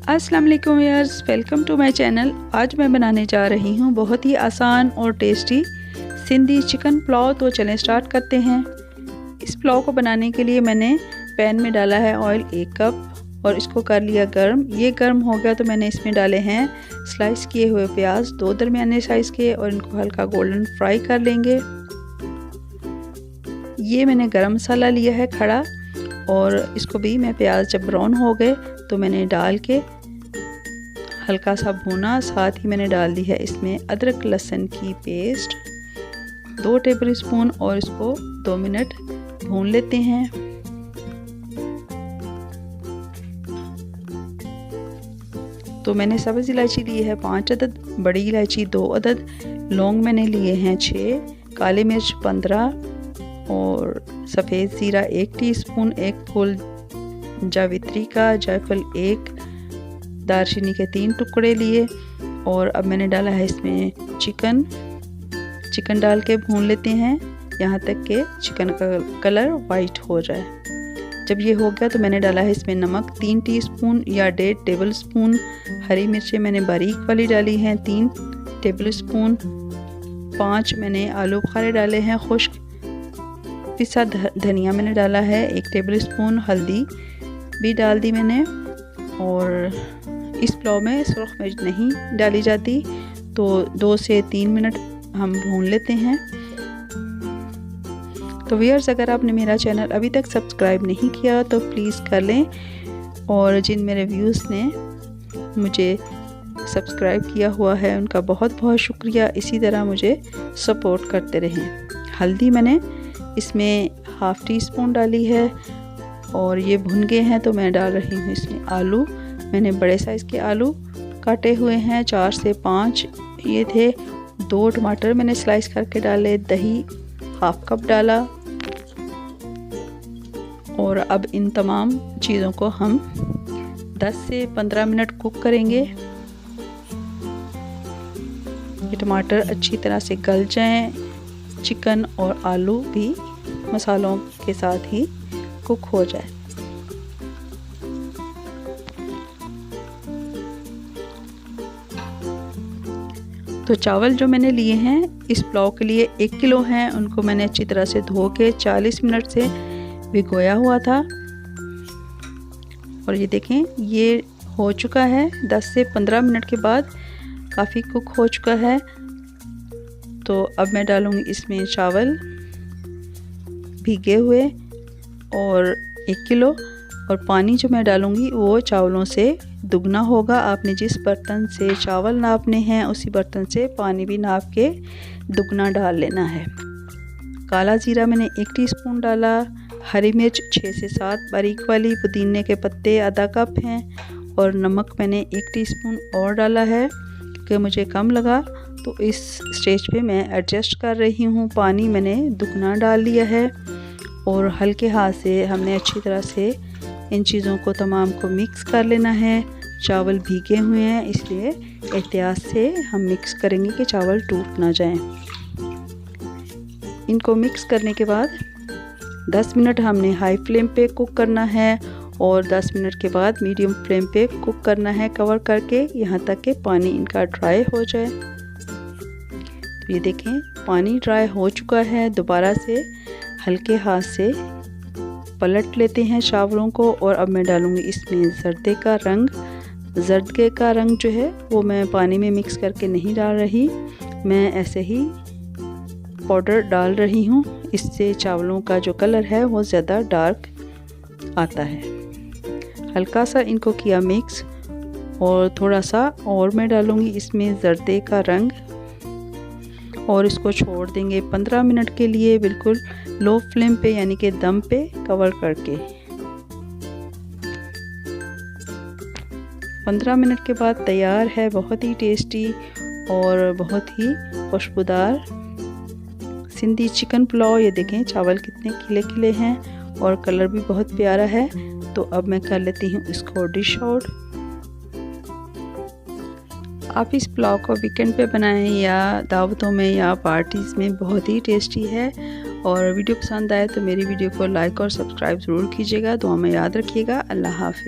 अस्सलाम वालेकुम viewers, welcome to my channel. आज मैं बनाने जा रही हूँ बहुत ही आसान और टेस्टी सिंधी चिकन पुलाव। तो चलें स्टार्ट करते हैं। इस पुलाव को बनाने के लिए मैंने पैन में डाला है ऑयल 1 कप और इसको कर लिया गर्म। ये गर्म हो गया तो मैंने इसमें डाले हैं स्लाइस किए हुए प्याज 2 दरमियाने साइज़ के और इनको हल्का गोल्डन फ्राई कर लेंगे। ये मैंने गरम मसाला लिया है खड़ा और इसको भी मैं प्याज जब ब्राउन हो गए तो मैंने डाल के हल्का सा भूना। साथ ही मैंने डाल दी है इसमें अदरक लहसुन की पेस्ट 2 टेबल स्पून और इसको 2 मिनट भून लेते हैं। तो मैंने सब्ज़ इलायची ली है 5 अदद, बड़ी इलायची 2 अदद, लौंग मैंने लिए हैं 6, काली मिर्च 15 और सफ़ेद ज़ीरा 1 टीस्पून, 1 फूल जावित्री का, जायफल 1, दालचीनी के 3 टुकड़े लिए। और अब मैंने डाला है इसमें चिकन डाल के भून लेते हैं यहाँ तक कि चिकन का कलर वाइट हो जाए। जब ये हो गया तो मैंने डाला है इसमें नमक 3 टीस्पून या 1.5 टेबल स्पून। हरी मिर्चें मैंने बारीक वाली डाली हैं 3 टेबल स्पून। 5 मैंने आलू बुखारे डाले हैं खुश्क। पिसा धनिया मैंने डाला है 1 टेबल स्पून। हल्दी भी डाल दी मैंने। और इस पुलाव में सुरख मिर्च नहीं डाली जाती। तो 2 से 3 मिनट हम भून लेते हैं। तो व्यूअर्स, अगर आपने मेरा चैनल अभी तक सब्सक्राइब नहीं किया तो प्लीज़ कर लें और जिन मेरे व्यूज़ ने मुझे सब्सक्राइब किया हुआ है उनका बहुत बहुत शुक्रिया। इसी तरह मुझे सपोर्ट करते रहें। हल्दी मैंने इसमें हाफ़ टी स्पून डाली है और ये भुन गए हैं तो मैं डाल रही हूँ इसमें आलू। मैंने बड़े साइज़ के आलू काटे हुए हैं 4 से 5 ये थे। 2 टमाटर मैंने स्लाइस करके डाले। दही हाफ़ कप डाला। और अब इन तमाम चीज़ों को हम 10 से 15 मिनट कुक करेंगे। ये टमाटर अच्छी तरह से गल जाएं, चिकन और आलू भी मसालों के साथ ही कुक हो जाए। तो चावल जो मैंने लिए हैं इस पुलाव के लिए 1 किलो हैं, उनको मैंने अच्छी तरह से धो के 40 मिनट से भिगोया हुआ था। और ये देखें ये हो चुका है। 10 से 15 मिनट के बाद काफ़ी कुक हो चुका है। तो अब मैं डालूँगी इसमें चावल भीगे हुए और 1 किलो। और पानी जो मैं डालूँगी वो चावलों से दुगना होगा। आपने जिस बर्तन से चावल नापने हैं उसी बर्तन से पानी भी नाप के दुगना डाल लेना है। काला जीरा मैंने 1 टीस्पून डाला। हरी मिर्च 6 से 7 बारीक वाली, पुदीने के पत्ते आधा कप हैं और नमक मैंने 1 टीस्पून और डाला है क्योंकि मुझे कम लगा। तो इस स्टेज पे मैं एडजस्ट कर रही हूँ। पानी मैंने दुगना डाल लिया है और हल्के हाथ से हमने अच्छी तरह से इन चीज़ों को तमाम को मिक्स कर लेना है। चावल भीगे हुए हैं इसलिए एहतियात से हम मिक्स करेंगे कि चावल टूट ना जाएं। इनको मिक्स करने के बाद 10 मिनट हमने हाई फ्लेम पे कुक करना है और 10 मिनट के बाद मीडियम फ्लेम पे कुक करना है कवर करके, यहाँ तक कि पानी इनका ड्राई हो जाए। तो ये देखें पानी ड्राई हो चुका है। दोबारा से हल्के हाथ से पलट लेते हैं चावलों को। और अब मैं डालूँगी इसमें जर्दे का रंग। जर्दे का रंग जो है वो मैं पानी में मिक्स करके नहीं डाल रही, मैं ऐसे ही पाउडर डाल रही हूँ। इससे चावलों का जो कलर है वो ज़्यादा डार्क आता है। हल्का सा इनको किया मिक्स और थोड़ा सा और मैं डालूँगी इसमें जर्दे का रंग और इसको छोड़ देंगे 15 मिनट के लिए बिल्कुल लो फ्लेम पे, यानी कि दम पे कवर करके। 15 मिनट के बाद तैयार है बहुत ही टेस्टी और बहुत ही खुशबूदार सिंधी चिकन पुलाव। ये देखें चावल कितने खिले खिले हैं और कलर भी बहुत प्यारा है। तो अब मैं कर लेती हूँ इसको डिश आउट। आप इस पुलाव को वीकेंड पे बनाएं या दावतों में या पार्टीज़ में, बहुत ही टेस्टी है। और वीडियो पसंद आए तो मेरी वीडियो को लाइक और सब्सक्राइब ज़रूर कीजिएगा। दुआ में याद रखिएगा। अल्लाह हाफ़िज़।